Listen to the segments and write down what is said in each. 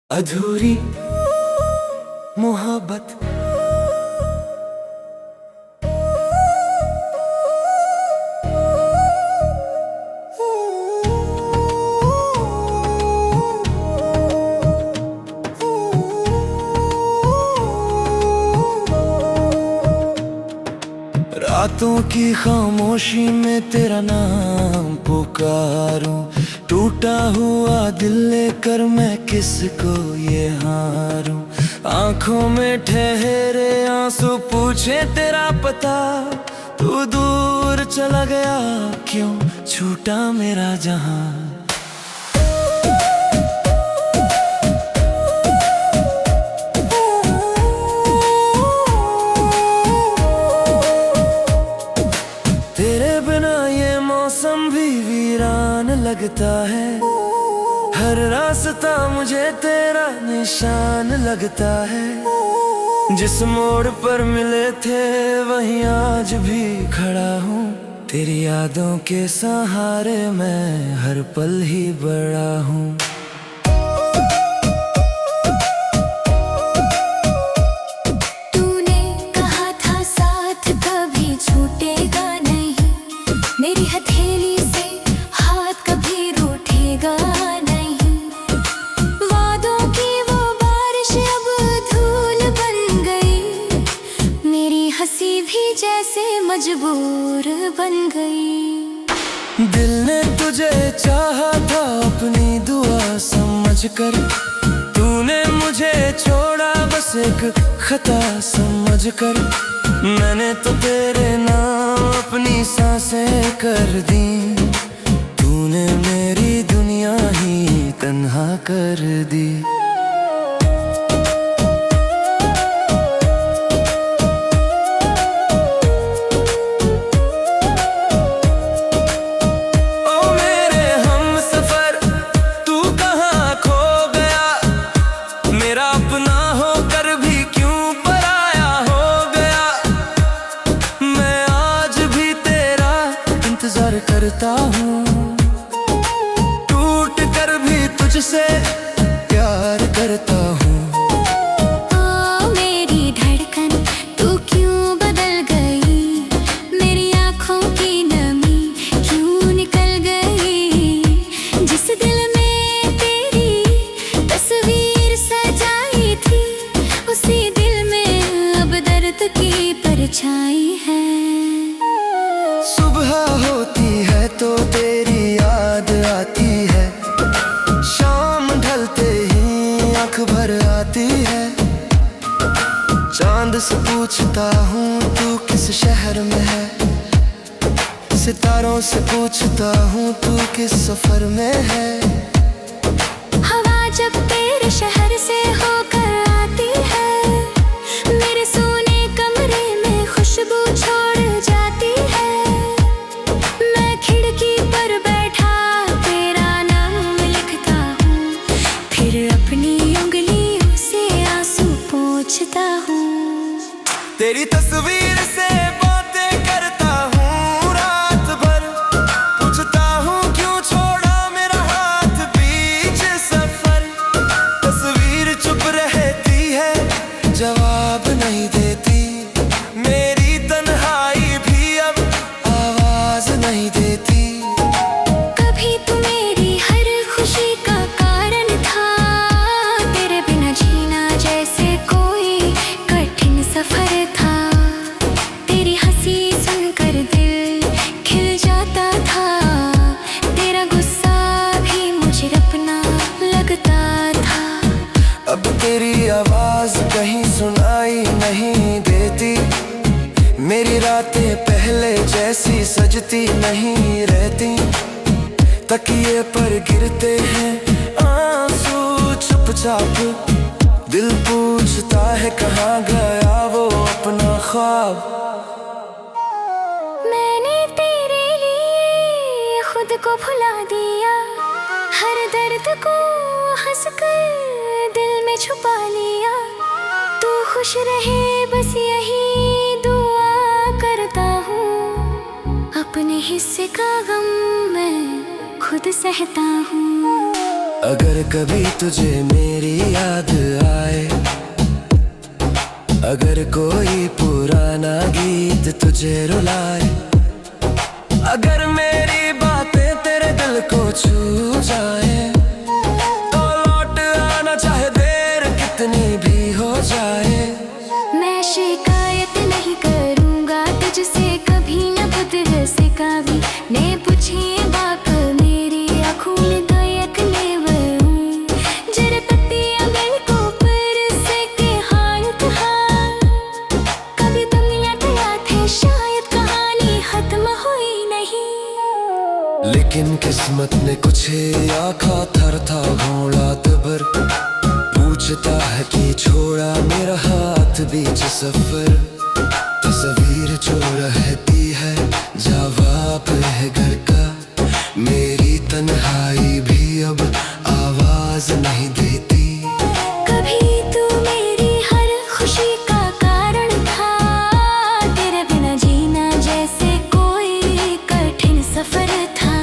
अधूरी मोहब्बत। रातों की खामोशी में तेरा नाम पुकारूं, टूटा हुआ दिल लेकर मैं किसको ये हारूं। आंखों में ठहरे आंसू पूछे तेरा पता, तू दूर चला गया क्यों छूटा मेरा जहां। तेरे बिना ये मौसम भी वीरान लगता है, हर रास्ता मुझे तेरा निशान लगता है। जिस मोड़ पर मिले थे वहीं आज भी खड़ा हूँ, तेरी यादों के सहारे मैं हर पल ही बड़ा हूँ। तूने कहा था साथ कभी छूटेगा नहीं, मेरी हथेली से हाथ कभी रूठेगा नहीं। वादों की वो बारिश अब धूल बन गई, मेरी हंसी भी जैसे मजबूर बन गई। दिल ने तुझे चाहा था अपनी दुआ समझकर, तूने मुझे छोड़ा बस एक खता समझकर। मैंने तो तेरे नाम अपनी सांसें कर दी, तूने मेरी दुनिया ही तन्हा कर दी। ओ मेरे हमसफर तू कहाँ खो गया, मेरा अपना होकर भी क्यों पराया हो गया। मैं आज भी तेरा इंतजार करता हूँ, टूट कर भी तुझसे प्यार करता हूँ। ओ मेरी धड़कन तू क्यों बदल गई, मेरी आँखों की नमी क्यों निकल गई। जिस दिल में तेरी तस्वीर सजाई थी, उसी दिल में अब दर्द की परछाई है। सुबह होती है तो तेरी याद आती है, शाम ढलते ही आँख भर आती है। चांद से पूछता हूँ तू किस शहर में है, सितारों से पूछता हूँ तू किस सफर में है। हवा जब तेरे शहर से होकर आती है, मेरे सोने कमरे में खुशबू छोड़ जाती है। मैं खिड़की पर बैठा तेरा नाम लिखता हूँ, फिर अपनी उंगलियों से आंसू पोंछता हूँ। तेरी तस्वीर से बातें करता हूँ रात भर, पूछता हूँ क्यों छोड़ा मेरा हाथ बीच सफर। तस्वीर चुप रहती है, जवाब नहीं देती, मेरी तन्हाई भी अब आवाज नहीं देती। कभी तू मेरी हर खुशी का कारण था, तेरे बिना जीना जैसे कोई कठिन सफर था। तेरी हंसी सुनकर दिल खिल जाता था, तेरा गुस्सा भी मुझे अपना लगता था। अब तेरी आवाज कहीं सुनाई नहीं देती, मेरी रातें पहले जैसी सजती नहीं रहती। तकिए पर गिरते हैं आंसू चुपचाप, दिल पूछता है कहाँ गया वो अपना ख्वाब। मैंने तेरे लिए खुद को भुला दिया, हर दर्द को हंसकर दिल में छुपा लिया। तू खुश रहे बस यही दुआ करता हूँ, अपने हिस्से का गम मैं खुद सहता हूँ। अगर कभी तुझे मेरी याद आए, अगर कोई पुराना गीत तुझे रुलाए, अगर मेरी बातें तेरे दिल को छू जाए, तो लौट आना चाहे देर कितनी भी हो जाए। मैं शिकायत नहीं करूँगा तुझसे कभी न खुद से कभी। ने पूछी बात मेरी आँखों में तो एक नेवर जरा ततिया मेरे को पर से के हालत हाँ। कभी तुम याद थे शायद कहानी खत्म हुई नहीं। लेकिन किस्मत ने कुछ आखा थर था घोड़ा तबर, पूछता है कि छोड़ा मेरा हाथ बीच सफर। तस्वीर जो रहती है जवाब है घर का, मेरी तन्हाई भी अब आवाज नहीं देती। कभी तू मेरी हर खुशी का कारण था, तेरे बिना जीना जैसे कोई कठिन सफर था।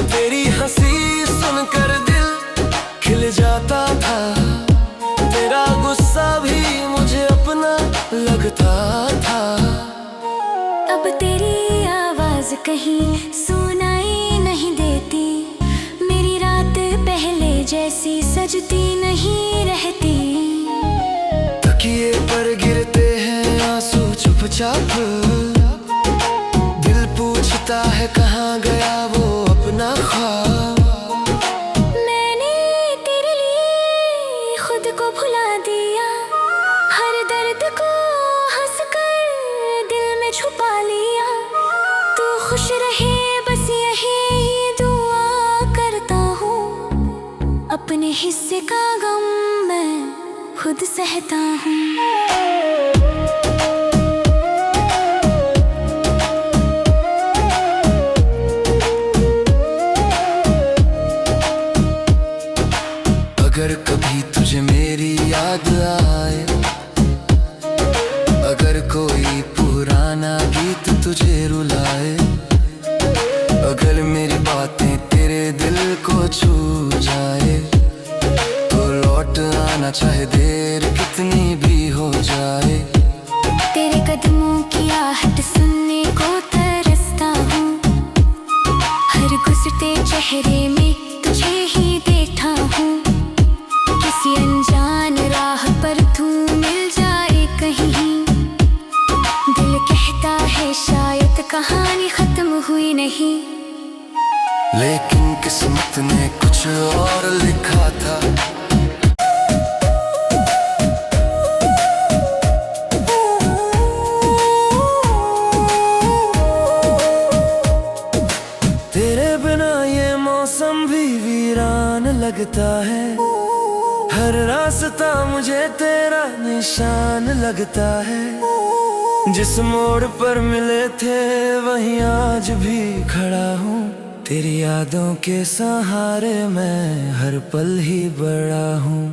तेरी हंसी सुनकर दिल खिल जाता था, तेरा गुस्सा भी मुझे अपना लगता था। अब तेरी आवाज कहीं सुनाई नहीं देती, मेरी रात पहले जैसी सजती नहीं रहती। तकिए पर गिरते हैं आंसू चुपचाप, दिल पूछता है कहाँ गया वो अपना ख्वाब। मैंने तेरे लिए खुद को भुला दिया, हर दर्द को हंसकर दिल में छुपा लिया। तू खुश रहे बस यही दुआ करता हूँ, अपने हिस्से का गम मैं खुद सहता हूँ। अगर कभी तुझे मेरी याद आए, अगर कोई पुराना गीत तुझे रुलाए, अगर मेरी बातें तेरे दिल को छू जाए, तो लौट आना चाहे देर कितनी भी हो जाए। तेरे कदमों की आहट सुनने को तरसता हूँ, हर गुजरते चेहरे में तुझे ही देखता हूँ। किसी अनजान राह पर तू मिल जाए कहीं, दिल कहता है शायद कहानी खत्म हुई नहीं। लेकिन किस्मत ने कुछ और लिखा था। तेरे बिना ये मौसम भी वीरान लगता है, हर रास्ता मुझे तेरा निशान लगता है। जिस मोड़ पर मिले थे वहीं आज भी खड़ा हूँ, तेरी यादों के सहारे मैं हर पल ही बड़ा हूँ।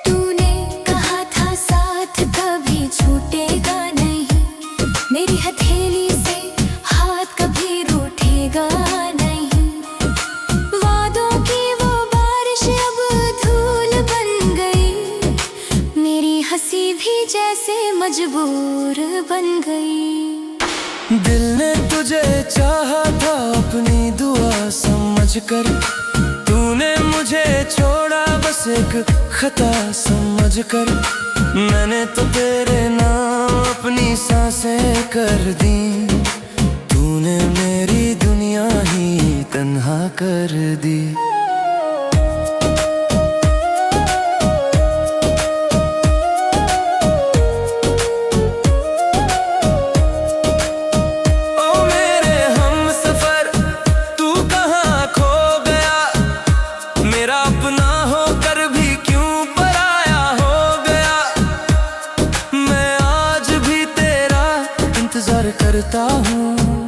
तूने कहा था साथ कभी छूटेगा नहीं, मेरी हथेली से हाथ कभी रूठेगा नहीं। वादों की वो बारिश अब धूल बन गई, मेरी हंसी भी जैसे मजबूर बन गई। दिल ने तुझे चाहा था अपनी दुआ समझकर, तूने मुझे छोड़ा बस एक खता समझकर। मैंने तो तेरे नाम अपनी सांसें कर दी, तूने मेरी दुनिया ही तन्हा कर दी। करता हूँ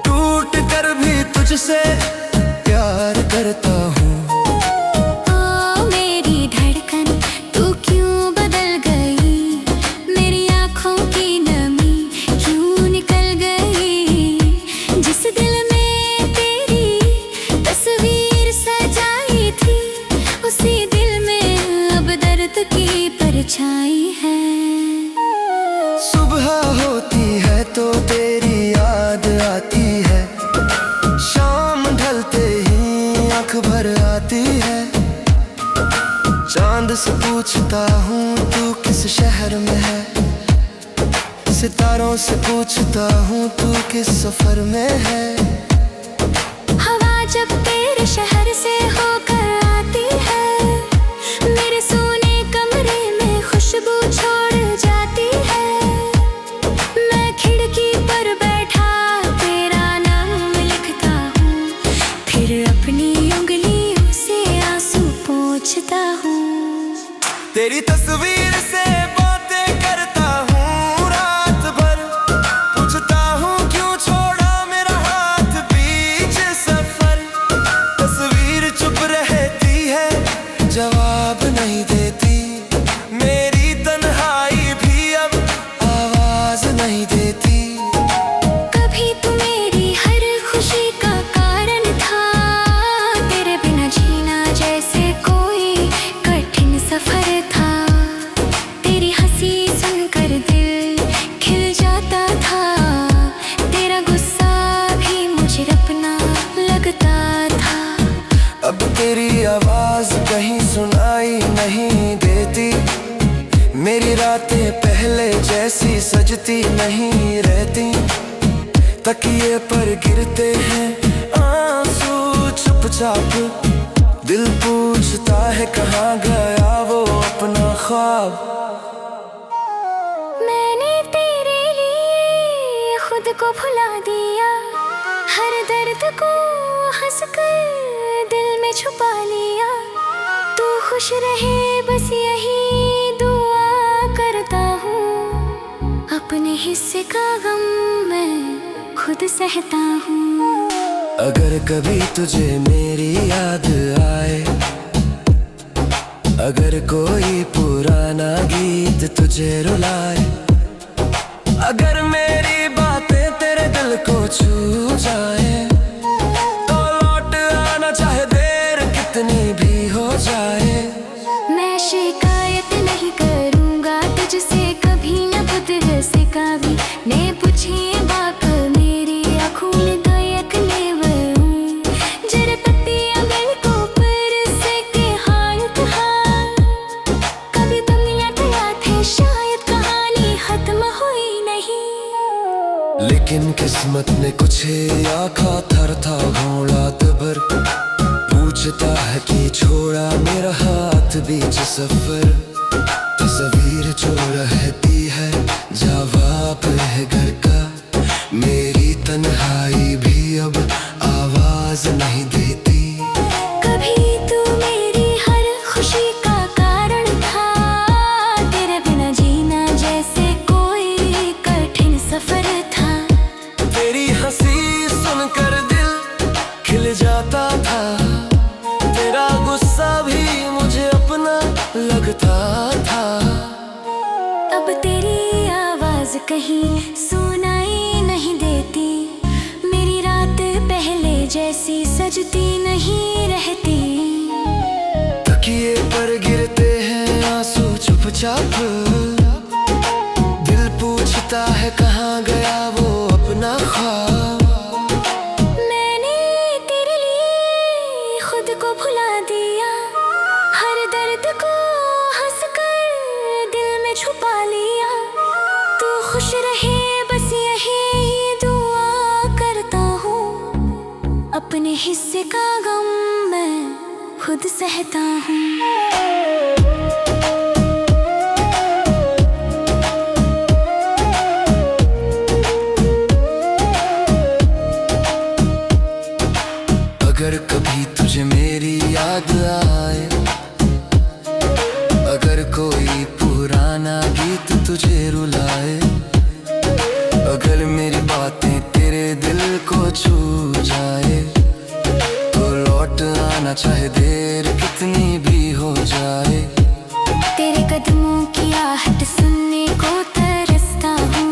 टूट कर भी तुझसे प्यार करता हूँ। मेरी धड़कन तू क्यों बदल गई, मेरी आँखों की नमी क्यों निकल गई। से पूछता हूँ तू किस शहर में है, सितारों से पूछता हूँ तू किस सफर में है। हवा जब तेरे शहर से होकर आती है, मेरे सोने कमरे में खुशबू छोड़ जाती है। मैं खिड़की पर बैठा तेरा नाम लिखता हूँ, फिर अपनी उंगलियों से आंसू पोंछता हूँ। तेरी तस्वीर से बातें करता हूँ रात भर, पूछता हूँ क्यों छोड़ा मेरा हाथ बीच सफर। तस्वीर चुप रहती है, जवाब नहीं देती, मेरी तन्हाई भी अब आवाज नहीं देती। कभी तू मेरी हर खुशी का कारण था, तेरे बिना जीना जैसे कोई कठिन सफर था। तेरी हंसी सुनकर दिल खिल जाता था, तेरा गुस्सा भी मुझे अपना लगता था। अब तेरी आवाज कहीं सुनाई नहीं देती, मेरी रातें पहले जैसी सजती नहीं रहती। तकिए पर गिरते हैं आंसू चुपचाप, दिल पूछता है कहाँ गया वो अपना ख्वाब। मैंने तेरे लिए खुद को भुला दिया, हर दर्द को हंसकर दिल में छुपा लिया। तू खुश रहे बस यही दुआ करता हूँ, अपने हिस्से का गम मैं खुद सहता हूँ। अगर कभी तुझे मेरी याद आए, अगर कोई पुराना गीत तुझे रुलाए, अगर मेरी बातें तेरे दिल को छू जाए, तो लौट आना चाहे देर कितनी भी हो जाए। मैं शिकायत नहीं करूँगा तुझसे कभी, न खुद से कभी ने पूछी बात मेरी आँखों में गायक लेवर हूँ। जरा तकिया दिल को पर से के हालत हाल, कभी तुम याद थे शायद कहानी खत्म हुई नहीं। लेकिन किस्मत ने कुछ आखा थर था घोड़ा तबर, पूछता है कि छोड़ा मेरा हाथ बीच सफर। तस्वीर जो रहती है जवाब है घर का, मेरी तन्हाई भी अब आवाज नहीं देती। कभी तू मेरी हर खुशी का कारण था, तेरे बिना जीना जैसे कोई कठिन सफर था। तेरी हंसी सुनकर दिल खिल जाता था, तेरा गुस्सा भी मुझे अपना लगता था। अब तेरी आवाज कहीं सुनाई नहीं देती, मेरी रात पहले जैसी सजती नहीं रहती। तकिए पर गिरते हैं आंसू चुपचाप, दिल पूछता है कहाँ गया वो अपना ख्वाब। मैंने तेरे लिए खुद को भुला दिया, हर दर्द को हंसकर दिल में छुपा लिया। तू खुश रहे बस यही दुआ करता हूँ, अपने हिस्से का गम मैं खुद सहता हूँ। अगर कभी तुझे मेरी याद आए, अगर कोई पुराना गीत तुझे रुलाए, अगर मेरी बातें तेरे दिल को छू जाए, तो लौट आना चाहे देर कितनी भी हो जाए। तेरे कदमों की आहट सुनने को तरसता हूँ,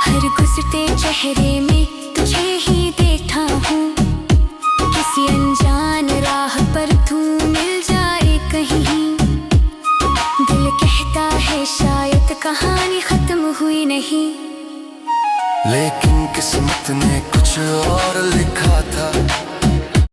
हर गुजरते चेहरे में तुझे ही देखता हूँ। किसी अनजान राह पर तू मिल जाए कहीं, दिल कहता है शायद कहानी खत्म हुई नहीं। लेकिन किस्मत ने कुछ और लिखा था,